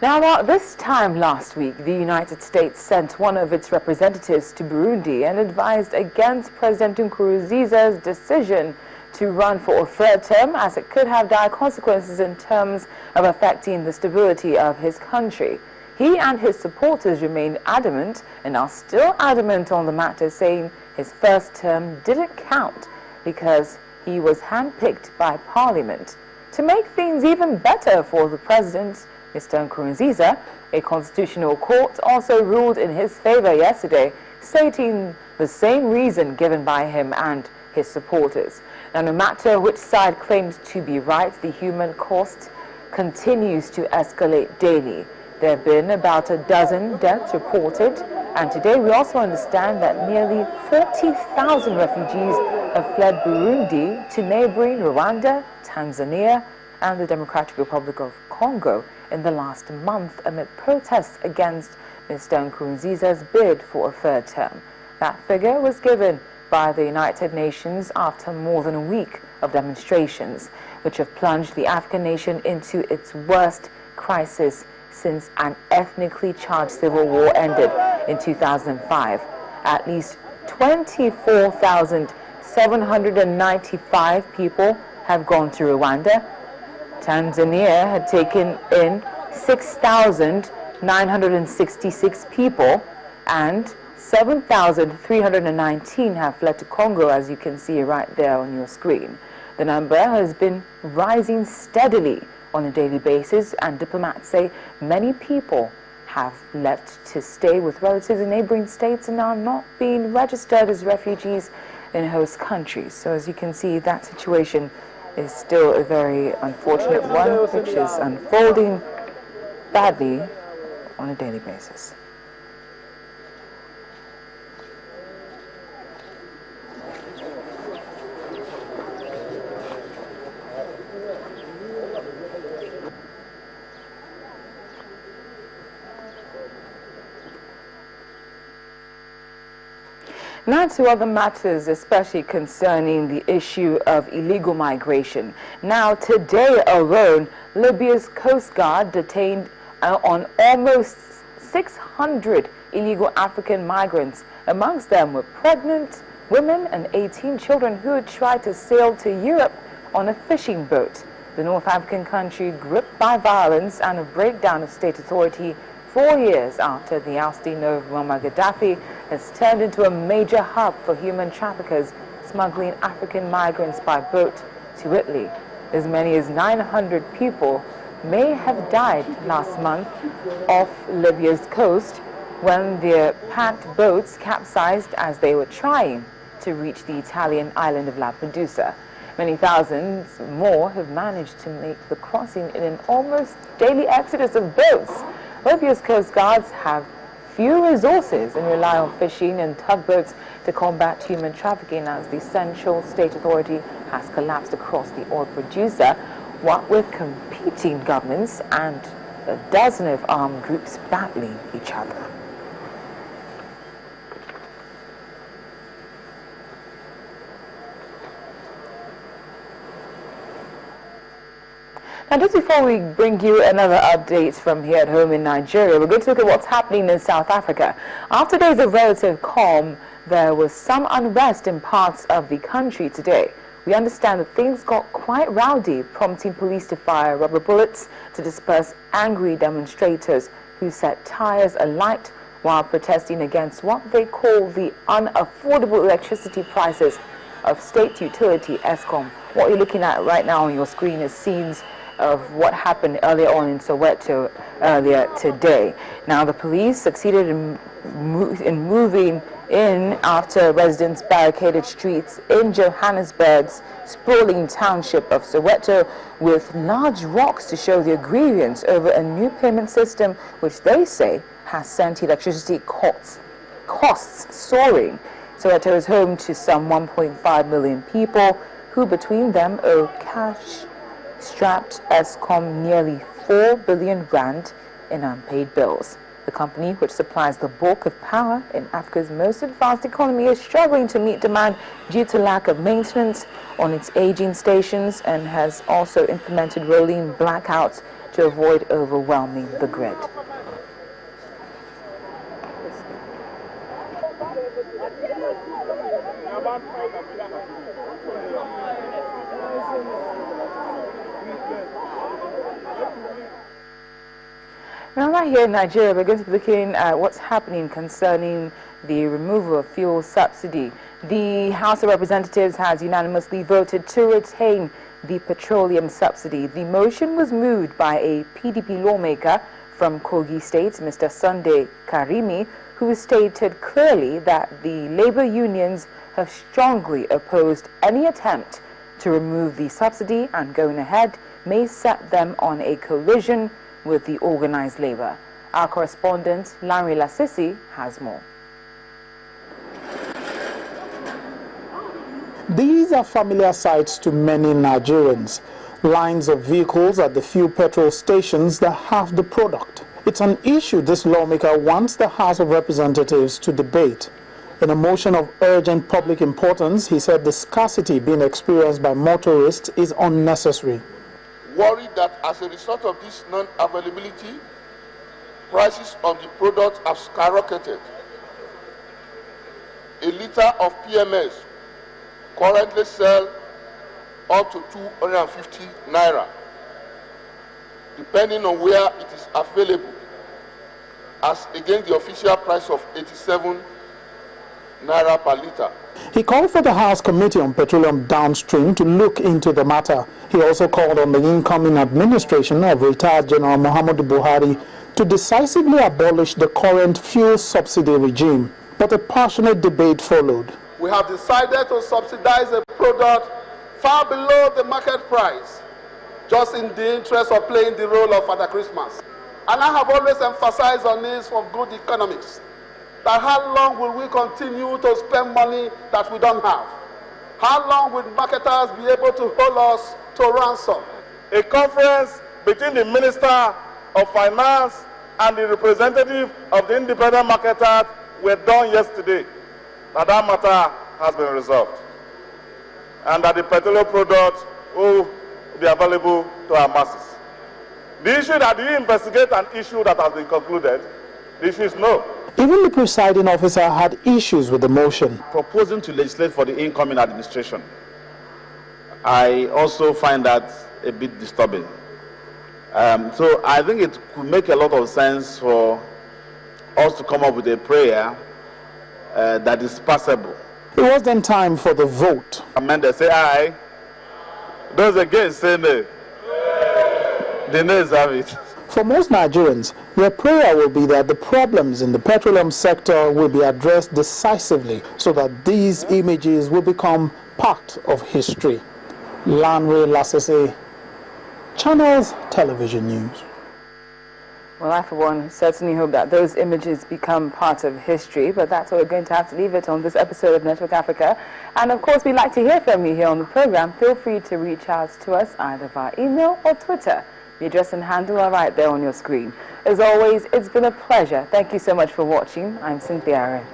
Now, about this time last week, the United States sent one of its representatives to Burundi and advised against President Nkurunziza's decision to run for a third term, as it could have dire consequences in terms of affecting the stability of his country. He and his supporters remained adamant and are still adamant on the matter, saying his first term didn't count because he was handpicked by Parliament. To make things even better for the president, Mr. Nkurunziza, a constitutional court also ruled in his favor yesterday, stating the same reason given by him and his supporters. Now, no matter which side claims to be right, the human cost continues to escalate daily. There have been about a dozen deaths reported, and today we also understand that nearly 40,000 refugees have fled Burundi to neighboring Rwanda, Tanzania, and the Democratic Republic of Congo in the last month amid protests against Mr. Nkurunziza's bid for a third term. That figure was given by the United Nations after more than a week of demonstrations, which have plunged the African nation into its worst crisis since an ethnically charged civil war ended in 2005. At least 24,795 people have gone to Rwanda. Tanzania had taken in 6,966 people, and 7,319 have fled to Congo, as you can see right there on your screen. The number has been rising steadily on a daily basis, and diplomats say many people have left to stay with relatives in neighboring states and are not being registered as refugees in host countries. So as you can see, that situation is still a very unfortunate one, which is unfolding badly on a daily basis. Now to other matters, especially concerning the issue of illegal migration. Now, today alone, Libya's Coast Guard detained on almost 600 illegal African migrants. Amongst them were pregnant women and 18 children who had tried to sail to Europe on a fishing boat. The North African country, gripped by violence and a breakdown of state authority 4 years after the ousting of Muammar Gaddafi, has turned into a major hub for human traffickers smuggling African migrants by boat to Italy. As many as 900 people may have died last month off Libya's coast when their packed boats capsized as they were trying to reach the Italian island of Lampedusa. Many thousands more have managed to make the crossing in an almost daily exodus of boats. Libya's coast guards have few resources and rely on fishing and tugboats to combat human trafficking, as the central state authority has collapsed across the oil producer, what with competing governments and a dozen of armed groups battling each other. Now, just before we bring you another update from here at home in Nigeria, we're going to look at what's happening in South Africa. After days of relative calm, there was some unrest in parts of the country today. We understand that things got quite rowdy, prompting police to fire rubber bullets to disperse angry demonstrators who set tires alight while protesting against what they call the unaffordable electricity prices of state utility Eskom. What you're looking at right now on your screen is scenes of what happened earlier on in Soweto earlier today. Now, the police succeeded in moving in after residents barricaded streets in Johannesburg's sprawling township of Soweto with large rocks to show their grievance over a new payment system which they say has sent electricity costs soaring. Soweto is home to some 1.5 million people who between them owe cash-strapped Eskom nearly 4 billion rand in unpaid bills. The company, which supplies the bulk of power in Africa's most advanced economy, is struggling to meet demand due to lack of maintenance on its aging stations and has also implemented rolling blackouts to avoid overwhelming the grid. Now, right here in Nigeria, we're going to be looking at what's happening concerning the removal of fuel subsidy. The House of Representatives has unanimously voted to retain the petroleum subsidy. The motion was moved by a PDP lawmaker from Kogi State, Mr. Sunday Karimi, who stated clearly that the labor unions have strongly opposed any attempt to remove the subsidy and going ahead may set them on a collision with the organized labor. Our correspondent, Larry Lasisi, has more. These are familiar sights to many Nigerians. Lines of vehicles at the few petrol stations that have the product. It's an issue this lawmaker wants the House of Representatives to debate. In a motion of urgent public importance, he said the scarcity being experienced by motorists is unnecessary. Worried that as a result of this non-availability, prices on the product have skyrocketed. A litre of PMS currently sells up to 250 naira, depending on where it is available, as against the official price of 87 naira per litre. He called for the House Committee on Petroleum Downstream to look into the matter. He also called on the incoming administration of retired General Muhammadu Buhari to decisively abolish the current fuel subsidy regime. But a passionate debate followed. We have decided to subsidize a product far below the market price, just in the interest of playing the role of Father Christmas. And I have always emphasized on this for good economics, that how long will we continue to spend money that we don't have? How long will marketers be able to hold us to ransom? A conference between the Minister of Finance and the representative of the independent marketers were done yesterday. That matter has been resolved. And that the petroleum product will be available to our masses. The issue that you investigate an issue that has been concluded, the issue is no. Even the presiding officer had issues with the motion. Proposing to legislate for the incoming administration, I also find that a bit disturbing. So I think it could make a lot of sense for us to come up with a prayer that is passable. It was then time for the vote. Amanda, say aye. Those against, say no. The nays have it. For most Nigerians, their prayer will be that the problems in the petroleum sector will be addressed decisively so that these images will become part of history. Lanre Lasese, Channels Television News. Well, I, for one, certainly hope that those images become part of history, but that's where we're going to have to leave it on this episode of Network Africa. And, of course, we'd like to hear from you here on the program. Feel free to reach out to us either via email or Twitter. The address and handle are right there on your screen. As always, it's been a pleasure. Thank you so much for watching. I'm Cynthia Aaron.